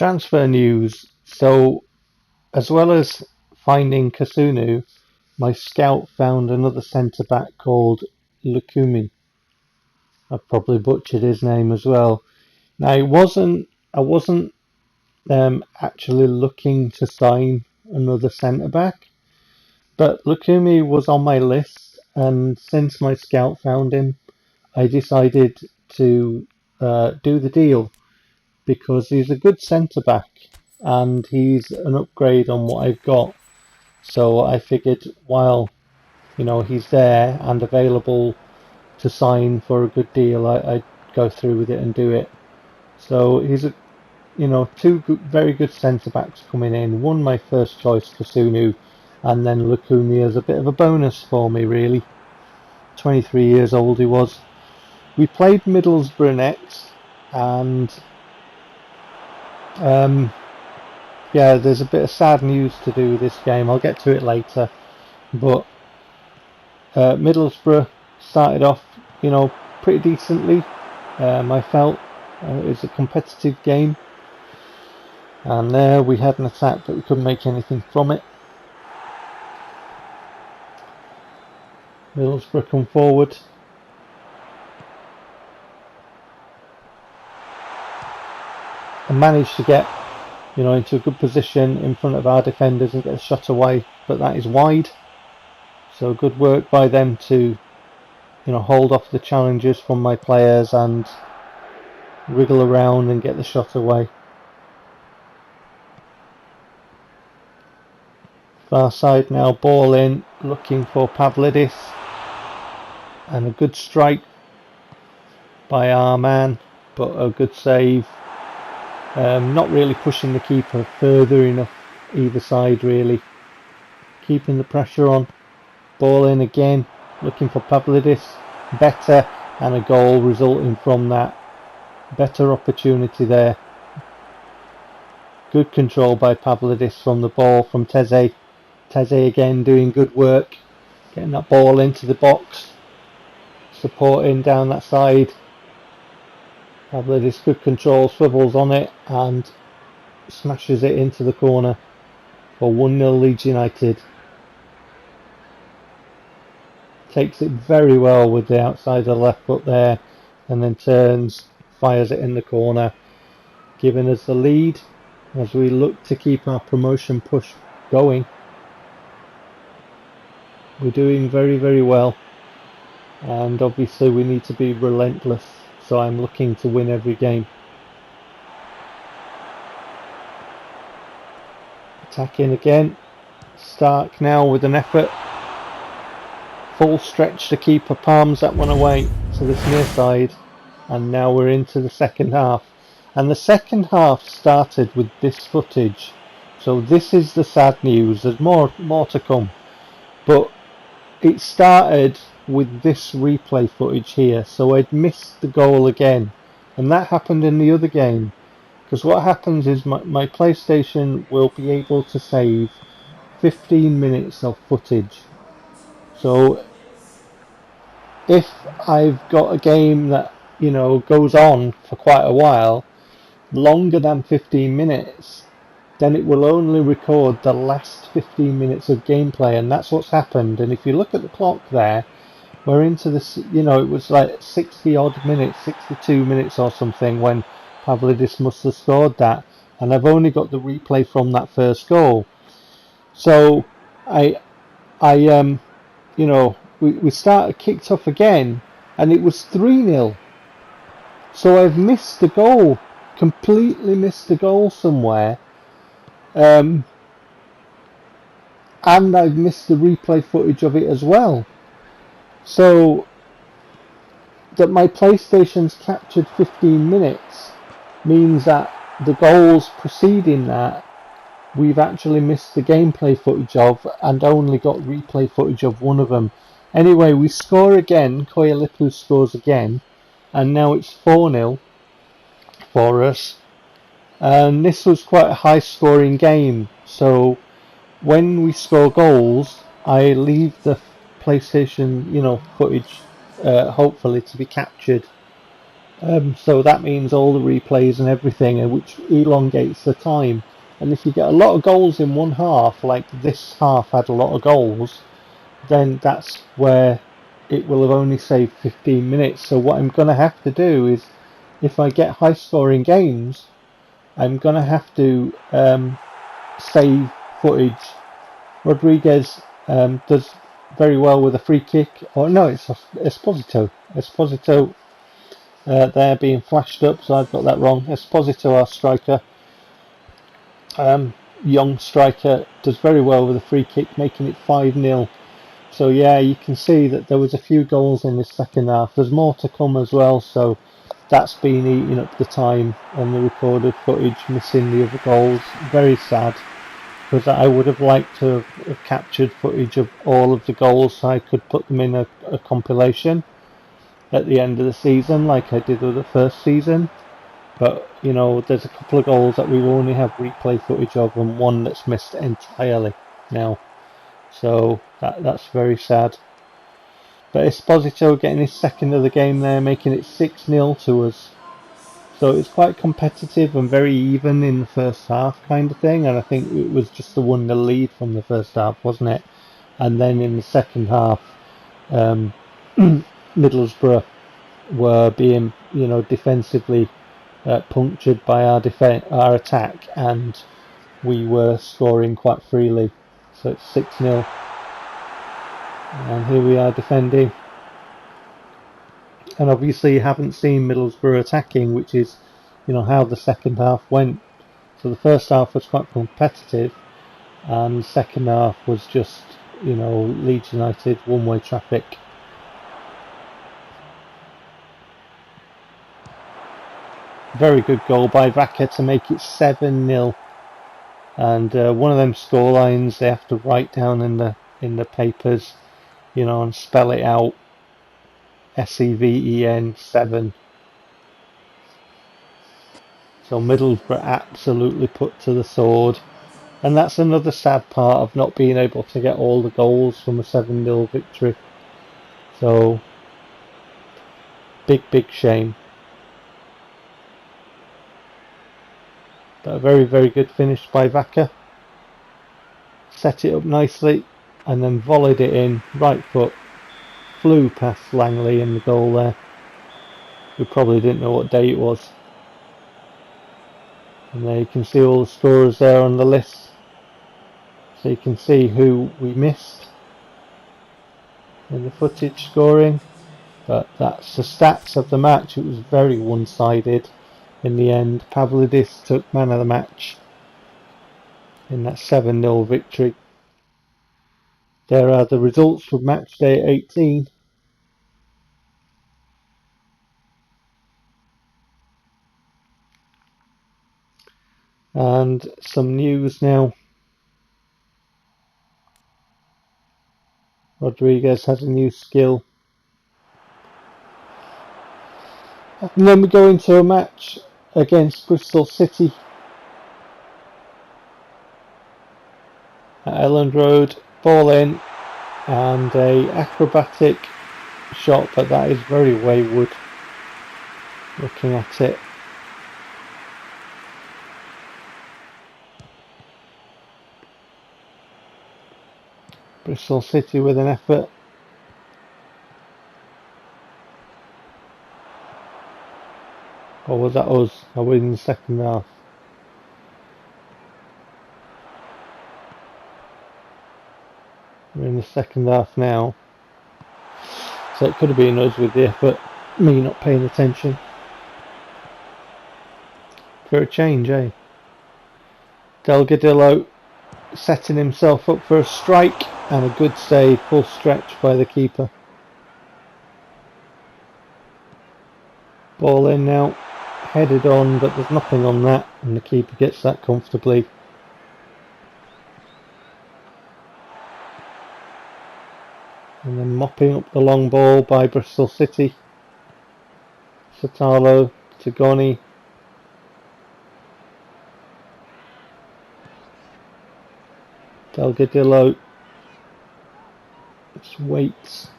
Transfer news. So, as well as finding Kasunu, my scout found another centre back called Lukumi. I've probably butchered his name as well. Now, I wasn't actually looking to sign another centre back, but Lukumi was on my list, and since my scout found him, I decided to do the deal because he's a good centre back and he's an upgrade on what I've got. So I figured while he's there and available to sign for a good deal, I'd go through with it and do it. So he's two very good centre backs coming in. One my first choice, Kasunu, and then Lukumi as a bit of a bonus for me, really. 23 years old he was. We played Middlesbrough next, and there's a bit of sad news to do with this game. I'll get to it later, but Middlesbrough started off, pretty decently. I felt it was a competitive game, and there we had an attack, but we couldn't make anything from it. Middlesbrough come forward. And managed to get, into a good position in front of our defenders and get a shot away, but that is wide. So good work by them to, hold off the challenges from my players and wriggle around and get the shot away. Far side now, ball in, looking for Pavlidis, and a good strike by our man, but a good save. Not really pushing the keeper further enough either side, really. Keeping the pressure on. Ball in again, looking for Pavlidis. Better, and a goal resulting from that. Better opportunity there. Good control by Pavlidis from the ball from Teze. Teze again doing good work. Getting that ball into the box. Supporting down that side. Pavlidis, good control, swivels on it and smashes it into the corner for 1-0 Leeds United. Takes it very well with the outside of the left foot there, and then turns, fires it in the corner, giving us the lead as we look to keep our promotion push going. We're doing very, very well, and obviously we need to be relentless. So I'm looking to win every game. Attacking again. Stark now with an effort. Full stretch to keeper, palms that one away to this near side. And now we're into the second half. And the second half started with this footage. So this is the sad news. There's more to come. But it started with this replay footage here, so I'd missed the goal again, and that happened in the other game, because what happens is my PlayStation will be able to save 15 minutes of footage. So if I've got a game that goes on for quite a while, longer than 15 minutes, then it will only record the last 15 minutes of gameplay, and that's what's happened. And if you look at the clock there, we're into this, it was like 60 odd minutes, 62 minutes or something when Pavlidis must have scored that, and I've only got the replay from that first goal. So we started, kicked off again, and it was 3-0. So I've missed the goal, completely missed the goal somewhere, and I've missed the replay footage of it as well. So that my PlayStation's captured 15 minutes means that the goals preceding that we've actually missed the gameplay footage of and only got replay footage of one of them. Anyway, we score again, Koyalipu scores again, and now it's 4-0 for us. And this was quite a high scoring game, so when we score goals, I leave the PlayStation, footage, hopefully to be captured So that means all the replays and everything, and which elongates the time. And if you get a lot of goals in one half, like this half had a lot of goals, then that's where it will have only saved 15 minutes. So what I'm going to have to do is, if I get high scoring games, I'm going to have to save footage. Rodriguez does very well with a free kick. Or no, it's Esposito. Esposito there being flashed up, so I've got that wrong. Esposito, our striker, young striker, does very well with a free kick, making it 5-0. So yeah, you can see that there was a few goals in this second half. There's more to come as well, so that's been eating up the time on the recorded footage, missing the other goals. Very sad, because I would have liked to have captured footage of all of the goals so I could put them in a compilation at the end of the season like I did with the first season. But, you know, there's a couple of goals that we will only have replay footage of, and one that's missed entirely now. So that's very sad. But Esposito getting his second of the game there, making it 6-0 to us. So it's quite competitive and very even in the first half kind of thing. And I think it was just the 1-0 lead from the first half, wasn't it? And then in the second half, Middlesbrough were being, you know, defensively punctured by our attack, and we were scoring quite freely. So it's 6-0. And here we are defending. And obviously you haven't seen Middlesbrough attacking, which is, you know, how the second half went. So the first half was quite competitive, and the second half was just, you know, Leeds United one-way traffic. Very good goal by Vaca to make it 7-0. And one of them scorelines they have to write down in the papers, you know, and spell it out. SEVEN 7. So Middlesbrough absolutely put to the sword. And that's another sad part of not being able to get all the goals from a 7-0 victory. So, big shame. But a very, very good finish by Vaca. Set it up nicely and then volleyed it in, right foot. Flew past Langley in the goal there. We probably didn't know what day it was. And there you can see all the scorers there on the list. So you can see who we missed in the footage scoring. But that's the stats of the match. It was very one-sided in the end. Pavlidis took man of the match in that 7-0 victory. There are the results from match day 18. And some news now. Rodriguez has a new skill. And then we go into a match against Bristol City at Elland Road. Ball in and a acrobatic shot, but that is very wayward looking at it. Bristol City with an effort. Or was that us? Are we in the second half? We're in the second half now. So it could have been us with the effort, me not paying attention. For a change, eh? Delgadillo setting himself up for a strike and a good save, full stretch by the keeper. Ball in now, headed on, but there's nothing on that, and the keeper gets that comfortably. And then mopping up the long ball by Bristol City. Satalo to Goni. Delgadillo just waits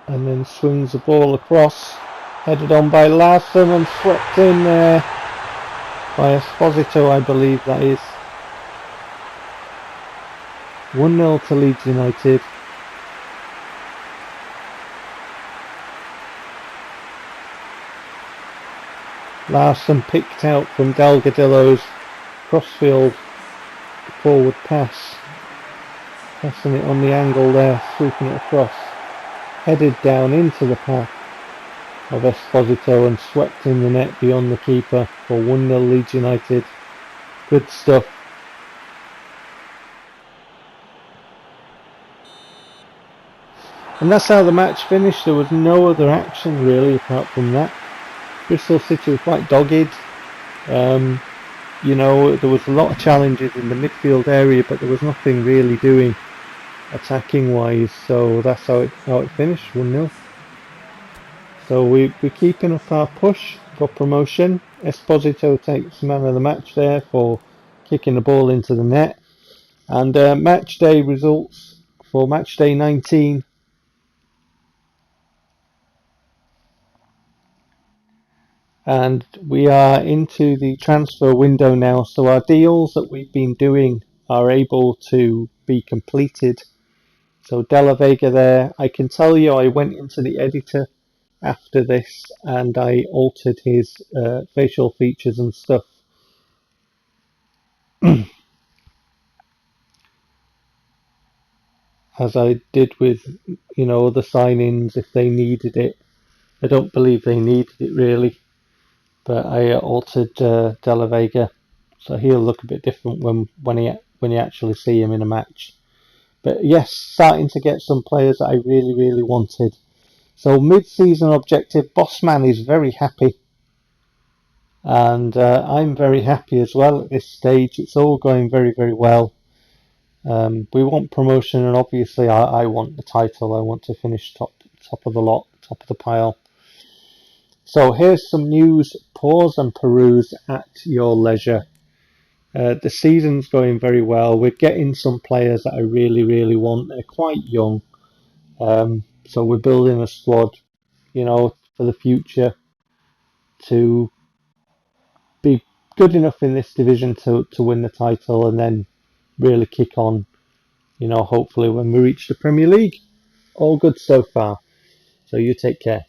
and then swings the ball across. Headed on by Larsson and swept in there by Esposito, I believe that is. 1-0 to Leeds United. Larsson picked out from Delgadillo's crossfield forward pass. Passing it on the angle there, sweeping it across. Headed down into the path of Esposito and swept in the net beyond the keeper for 1-0 Leeds United. Good stuff. And that's how the match finished. There was no other action really apart from that. Bristol City were quite dogged. You know, there was a lot of challenges in the midfield area, but there was nothing really doing attacking wise. So that's how it finished, 1-0. So we're keeping up our push for promotion. Esposito takes man of the match there for kicking the ball into the net. And match day results for match day 19. And we are into the transfer window now, so our deals that we've been doing are able to be completed. So Della Vega there, I can tell you I went into the editor after this and I altered his facial features and stuff. As I did with, you know, other signings if they needed it. I don't believe they needed it really, but I altered Della Vega, so he'll look a bit different when you actually see him in a match. But yes, starting to get some players that I really wanted. So mid-season objective, Bossman is very happy, and I'm very happy as well at this stage. It's all going very well. We want promotion, and obviously I want the title. I want to finish top of the lot, top of the pile. So here's some news. Pause and peruse at your leisure. The season's going very well. We're getting some players that I really want. They're quite young, so we're building a squad, you know, for the future to be good enough in this division to win the title, and then really kick on, you know, hopefully when we reach the Premier League. All good so far. So you take care.